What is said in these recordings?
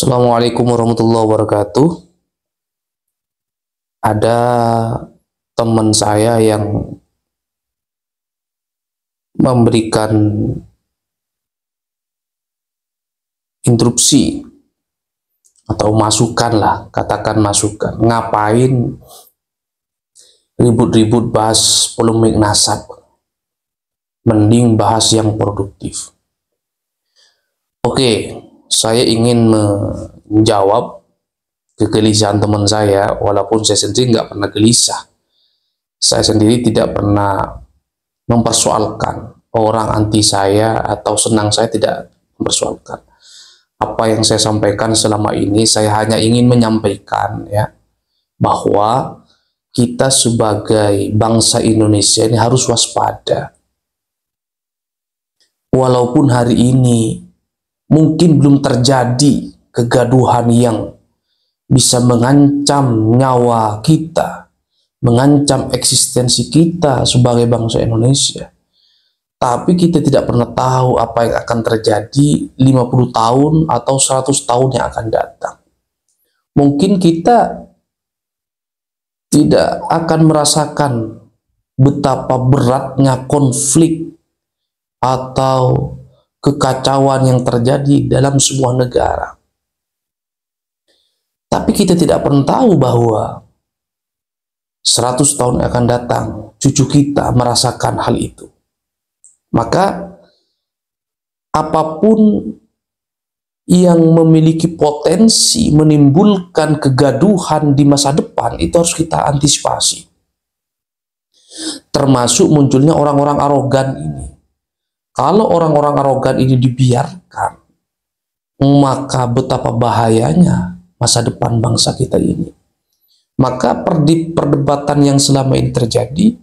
Assalamualaikum warahmatullahi wabarakatuh. Ada teman saya yang memberikan interupsi atau masukan lah, katakan masukan. Ngapain ribut-ribut bahas polemik nasab? Mending bahas yang produktif. Oke, saya ingin menjawab kegelisahan teman saya, walaupun saya sendiri nggak pernah gelisah. Saya sendiri tidak pernah mempersoalkan orang anti saya atau senang, saya tidak mempersoalkan. Apa yang saya sampaikan selama ini, saya hanya ingin menyampaikan ya, bahwa kita sebagai bangsa Indonesia ini harus waspada. Walaupun hari ini mungkin belum terjadi kegaduhan yang bisa mengancam nyawa kita, mengancam eksistensi kita sebagai bangsa Indonesia. Tapi kita tidak pernah tahu apa yang akan terjadi 50 tahun atau 100 tahun yang akan datang. Mungkin kita tidak akan merasakan betapa beratnya konflik atau kekacauan yang terjadi dalam sebuah negara. Tapi kita tidak pernah tahu bahwa 100 tahun yang akan datang, cucu kita merasakan hal itu. Maka apapun yang memiliki potensi menimbulkan kegaduhan di masa depan, itu harus kita antisipasi. Termasuk munculnya orang-orang arogan ini. Kalau orang-orang arogan ini dibiarkan, maka betapa bahayanya masa depan bangsa kita ini. Maka perdebatan yang selama ini terjadi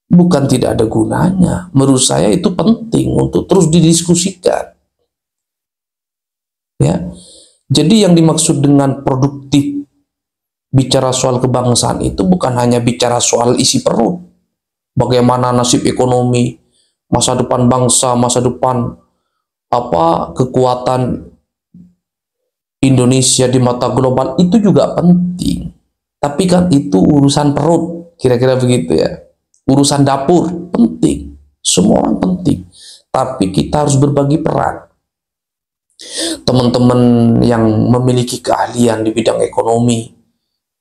bukan tidak ada gunanya. Menurut saya itu penting untuk terus didiskusikan. Ya. Jadi yang dimaksud dengan produktif bicara soal kebangsaan itu bukan hanya bicara soal isi perut. Bagaimana nasib ekonomi, masa depan bangsa, masa depan kekuatan Indonesia di mata global, itu juga penting. Tapi kan itu urusan perut, kira-kira begitu ya. Urusan dapur penting, semua orang penting. Tapi kita harus berbagi peran. Teman-teman yang memiliki keahlian di bidang ekonomi,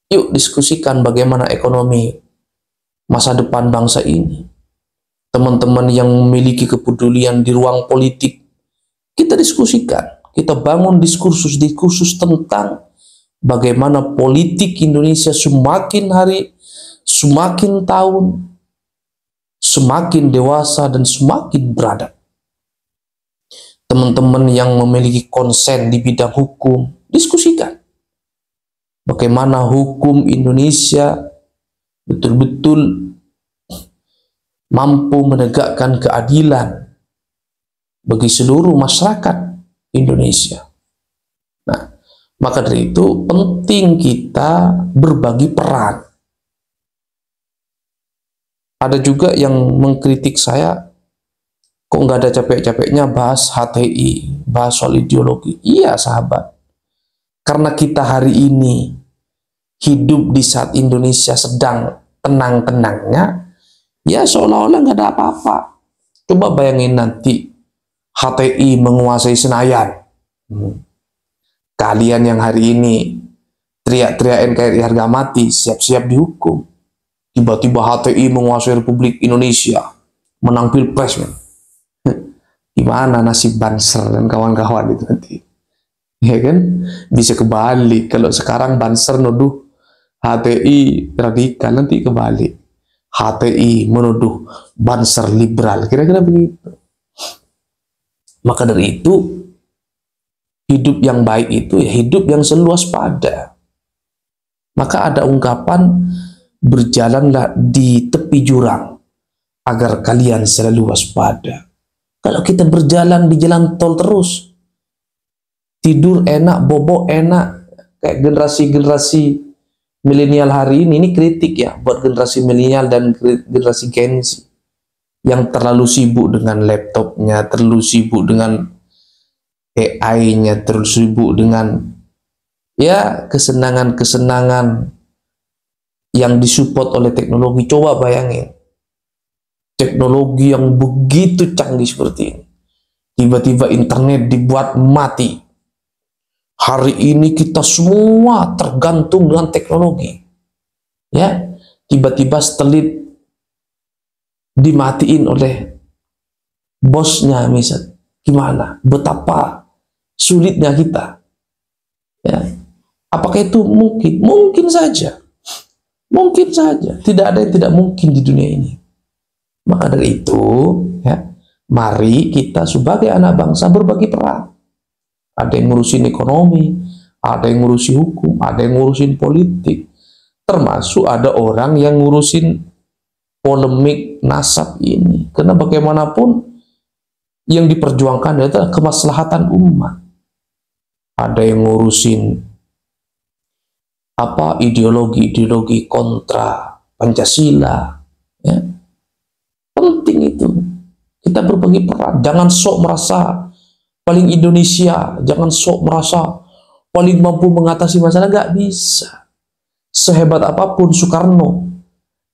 yuk diskusikan bagaimana ekonomi masa depan bangsa ini. Teman-teman yang memiliki kepedulian di ruang politik, kita diskusikan, kita bangun diskursus tentang bagaimana politik Indonesia semakin hari, semakin tahun, semakin dewasa dan semakin beradab. Teman-teman yang memiliki konsen di bidang hukum, diskusikan bagaimana hukum Indonesia betul-betul mampu menegakkan keadilan bagi seluruh masyarakat Indonesia. Nah, maka dari itu penting kita berbagi peran. Ada juga yang mengkritik saya, kok nggak ada capek-capeknya bahas HTI, bahas soal ideologi. Iya sahabat, karena kita hari ini hidup di saat Indonesia sedang tenang-tenangnya, ya seolah-olah nggak ada apa-apa. Coba bayangin nanti HTI menguasai Senayan. Kalian yang hari ini teriak-teriak NKRI harga mati, siap-siap dihukum. Tiba-tiba HTI menguasai Republik Indonesia, menang Pilpres. Gimana nasib Banser dan kawan-kawan itu nanti? Ya kan? Bisa kebalik. Kalau sekarang Banser nuduh HTI radikal, nanti kebalik. HTI menuduh Banser liberal, kira-kira begitu. Maka dari itu, hidup yang baik itu ya hidup yang selalu waspada. Maka ada ungkapan, berjalanlah di tepi jurang agar kalian selalu waspada. Kalau kita berjalan di jalan tol terus, tidur enak, bobok enak, kayak generasi-generasi milenial hari ini kritik ya buat generasi milenial dan generasi Gen Z yang terlalu sibuk dengan laptopnya, terlalu sibuk dengan AI-nya terus sibuk dengan ya kesenangan-kesenangan yang disupport oleh teknologi. Coba bayangin, teknologi yang begitu canggih seperti ini, tiba-tiba internet dibuat mati. Hari ini kita semua tergantung dengan teknologi. Ya, tiba-tiba setelit dimatiin oleh bosnya misal. Gimana? Betapa sulitnya kita. Ya. Apakah itu mungkin? Mungkin saja. Mungkin saja. Tidak ada yang tidak mungkin di dunia ini. Maka dari itu, ya, mari kita sebagai anak bangsa berbagi peran. Ada yang ngurusin ekonomi, ada yang ngurusin hukum, ada yang ngurusin politik. Termasuk ada orang yang ngurusin polemik nasab ini. Karena bagaimanapun yang diperjuangkan adalah kemaslahatan umat. Ada yang ngurusin ideologi kontra Pancasila, ya. Penting itu kita berbagi peran. Jangan sok merasa paling Indonesia, jangan sok merasa paling mampu mengatasi masalah. Nggak bisa. Sehebat apapun Soekarno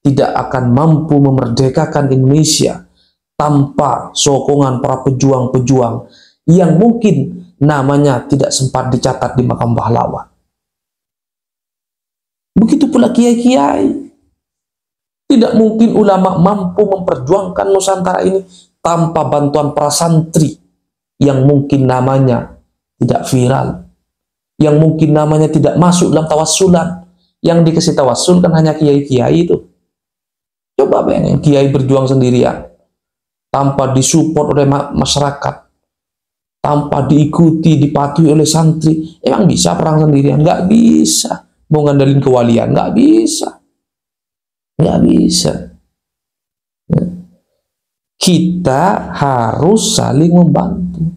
tidak akan mampu memerdekakan Indonesia tanpa sokongan para pejuang-pejuang yang mungkin namanya tidak sempat dicatat di makam pahlawan. Begitu pula kiai-kiai. Tidak mungkin ulama mampu memperjuangkan Nusantara ini tanpa bantuan para santri yang mungkin namanya tidak viral, yang mungkin namanya tidak masuk dalam tawasulan. Yang dikasih tawasul kan hanya kiai-kiai itu. Coba bayangin, kiai berjuang sendirian tanpa disupport oleh masyarakat, tanpa diikuti, dipatuhi oleh santri. Emang bisa perang sendirian? Nggak bisa. Mau ngandalin kewalian? Nggak bisa. Nggak bisa. Kita harus saling membantu.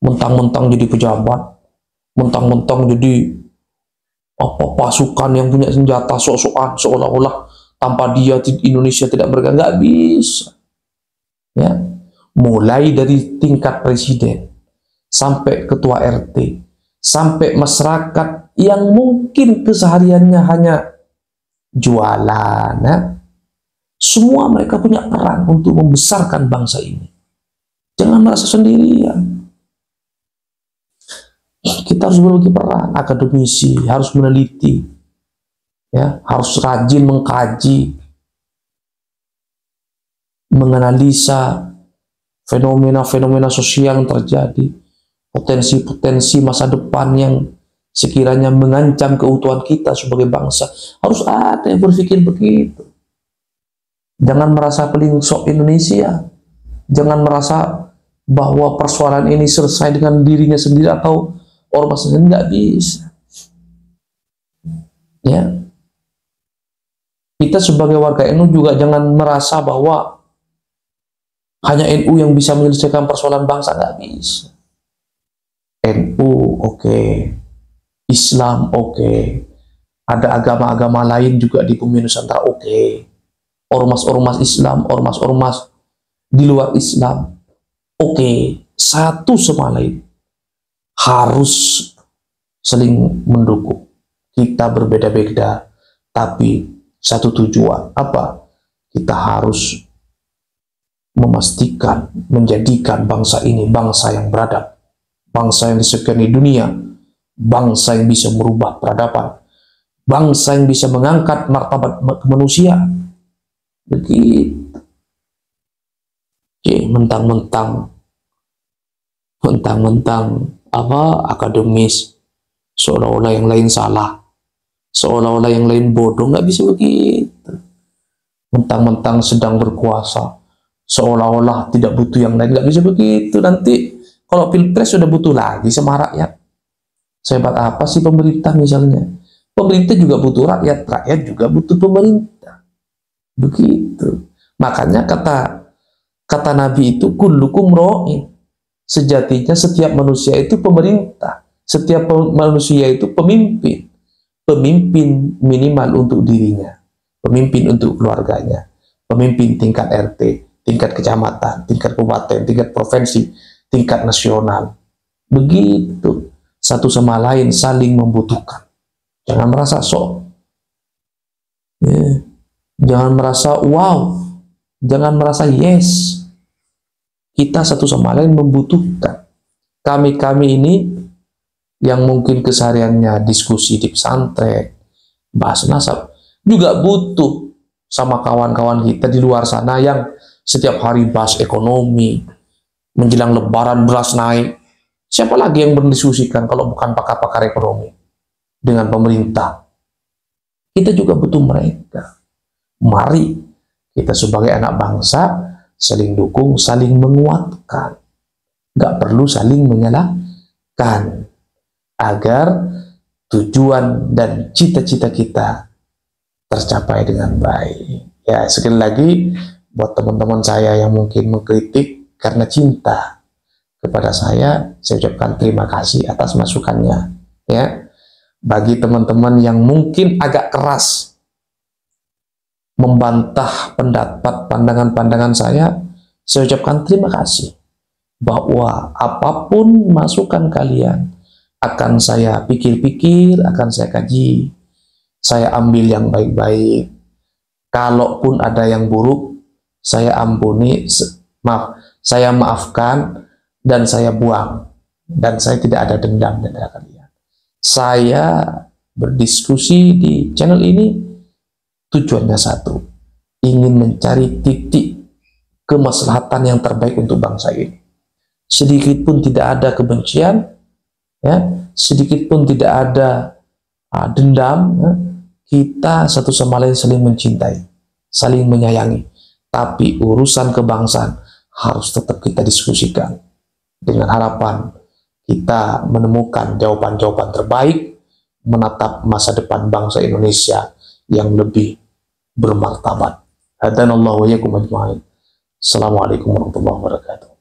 Mentang-mentang jadi pejabat, mentang-mentang jadi pasukan yang punya senjata, sok-sokan, seolah-olah tanpa dia Indonesia tidak bergerak. Nggak bisa. Ya. Mulai dari tingkat presiden sampai ketua RT, sampai masyarakat yang mungkin kesehariannya hanya jualan, ya. Semua mereka punya peran untuk membesarkan bangsa ini. Jangan merasa sendirian. Kita harus berbagi peran. Akademisi harus meneliti, ya, harus rajin mengkaji, menganalisa fenomena-fenomena sosial yang terjadi, potensi-potensi masa depan yang sekiranya mengancam keutuhan kita sebagai bangsa. Harus ada yang berpikir begitu. Jangan merasa paling sok Indonesia. Jangan merasa bahwa persoalan ini selesai dengan dirinya sendiri atau ormas sendiri. Nggak bisa. Ya. Kita sebagai warga NU juga jangan merasa bahwa hanya NU yang bisa menyelesaikan persoalan bangsa. Nggak bisa. NU oke. Islam oke. Ada agama-agama lain juga di bumi Nusantara oke. Ormas-ormas Islam, ormas-ormas di luar Islam oke. Satu sama lain harus saling mendukung. Kita berbeda-beda, tapi satu tujuan. Apa? Kita harus memastikan, menjadikan bangsa ini bangsa yang beradab, bangsa yang disegani dunia, bangsa yang bisa merubah peradaban, bangsa yang bisa mengangkat martabat kemanusiaan. Begitu. Oke, mentang-mentang akademis, seolah-olah yang lain salah, seolah-olah yang lain bodoh. Nggak bisa begitu. Mentang-mentang sedang berkuasa, seolah-olah tidak butuh yang lain. Nggak bisa begitu. Nanti kalau pilpres sudah butuh lagi sama rakyat. Sehebat apa sih pemerintah misalnya? Pemerintah juga butuh rakyat, rakyat juga butuh pemerintah. Begitu. Makanya kata Nabi itu kullukum ra'in. Sejatinya setiap manusia itu pemerintah, setiap manusia itu pemimpin. Pemimpin minimal untuk dirinya, pemimpin untuk keluarganya, pemimpin tingkat RT, tingkat kecamatan, tingkat kabupaten, tingkat provinsi, tingkat nasional. Begitu, satu sama lain saling membutuhkan. Jangan merasa sok, ya. Jangan merasa wow, jangan merasa yes. Kita satu sama lain membutuhkan. Kami ini yang mungkin kesehariannya diskusi di pesantren, bahas nasab, juga butuh sama kawan-kawan kita di luar sana yang setiap hari bahas ekonomi, menjelang lebaran beras naik. Siapa lagi yang berdiskusikan kalau bukan pakar-pakar ekonomi dengan pemerintah? Kita juga butuh mereka. Mari kita sebagai anak bangsa saling dukung, saling menguatkan. Gak perlu saling menyalahkan agar tujuan dan cita-cita kita tercapai dengan baik. Ya, sekali lagi buat teman-teman saya yang mungkin mengkritik karena cinta kepada saya ucapkan terima kasih atas masukannya. Ya, bagi teman-teman yang mungkin agak keras membantah pendapat pandangan-pandangan saya ucapkan terima kasih. Bahwa apapun masukan kalian akan saya pikir-pikir, akan saya kaji, saya ambil yang baik-baik. Kalaupun ada yang buruk, saya ampuni, saya maafkan, dan saya buang. Dan saya tidak ada dendam di antara kalian. Saya berdiskusi di channel ini tujuannya satu, ingin mencari titik kemaslahatan yang terbaik untuk bangsa ini. Sedikit pun tidak ada kebencian, ya, sedikit pun tidak ada dendam, ya. Kita satu sama lain saling mencintai, saling menyayangi. Tapi urusan kebangsaan harus tetap kita diskusikan dengan harapan kita menemukan jawaban-jawaban terbaik menatap masa depan bangsa Indonesia yang lebih bermartabat. Hadanallahu wa iyyakum ajma'in. Assalamualaikum warahmatullahi wabarakatuh.